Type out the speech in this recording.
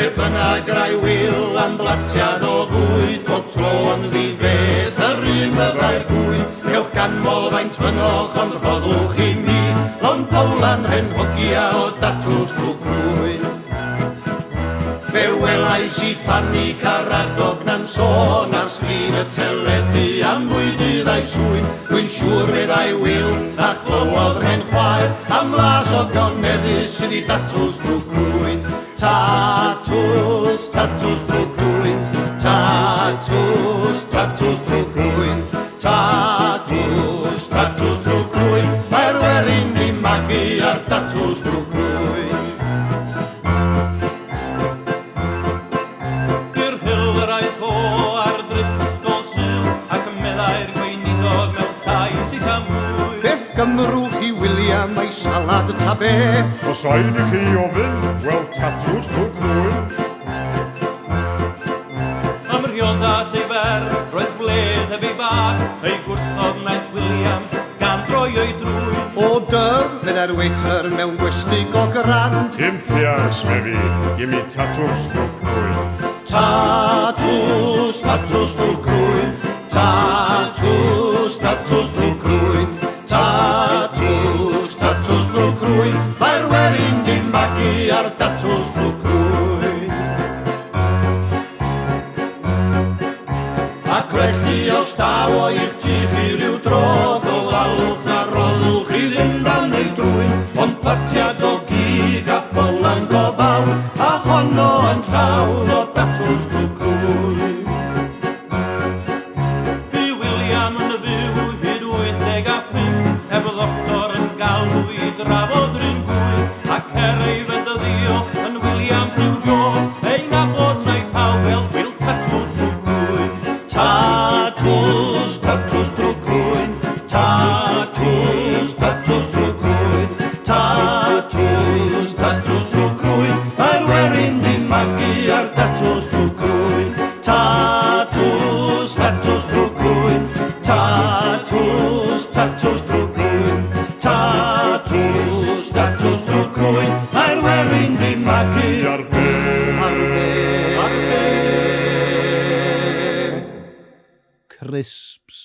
Be bynnag rai wyl am blatiad o fwyd, bob tro yn ddifedd yr un byddai'r gwyn. Ewch ganmol faint fynoch ond rhoddwch i mi, lawn bowlan hen hogia o datws drwy grwyn. Fe welais i Fanny Caradog na'n sôn ar sgrin y teledu am fwydyddau swyn. Dwi'n siŵr fyddai wyl a chlywodd hen chwaer am las o goneddus sydd i datws drwy grwyn. Tatws, tatws drwy grwyn. Tatws, tatws drwy grwyn. Tatws, tatws drwy grwyn. Mae'r werin di magu ar datws drwy grwyn. Gymrwch i William ei salad y tabe. Os rhaid i chi ofyn, wel tatws drwy grwyn. Am rhiodas ei fer, roedd bledd heb ei fach, ei gwrthod naeth William gan droi o'i drwy. O dyf, fydda'r waiter mewn gwesty go grand. Dim ffiars me fi, gym i tatws drwy grwyn. Tatws, tatws drwy grwyn. Tatws, tatws drwy grwyn. Tatws, tatws drwy grwyn. Mae'r werin di magu ar tatws drwy grwyn. Ac felly os daw o i'ch ti chi rhyw dro, gofalwch na roddwch i fynd am neu drwyn. Ond platiad o gig a ffowlan gofal, a honno yn llawn o datws drwy grwyn. Bu William yn y fyw hyd 85, efo ddoctor yn galw i drafod ryn gwy, ac ei fedyddio yn William Hugh Jones, ei nabod neu pawb fel Will tatws drwy grwyn. Tatws, tatws drwy grwyn. Tatws, tatws drwy grwyn. Tatws, tatws drwy grwyn. Mae'r werin di magu ar datws drwy grwyn. Tatws, tatws drwy grwyn. Tatws, tatws drwy grwyn. Tatws, tatws drwy grwyn. Mae'r werin di magu Ar be? Crisps.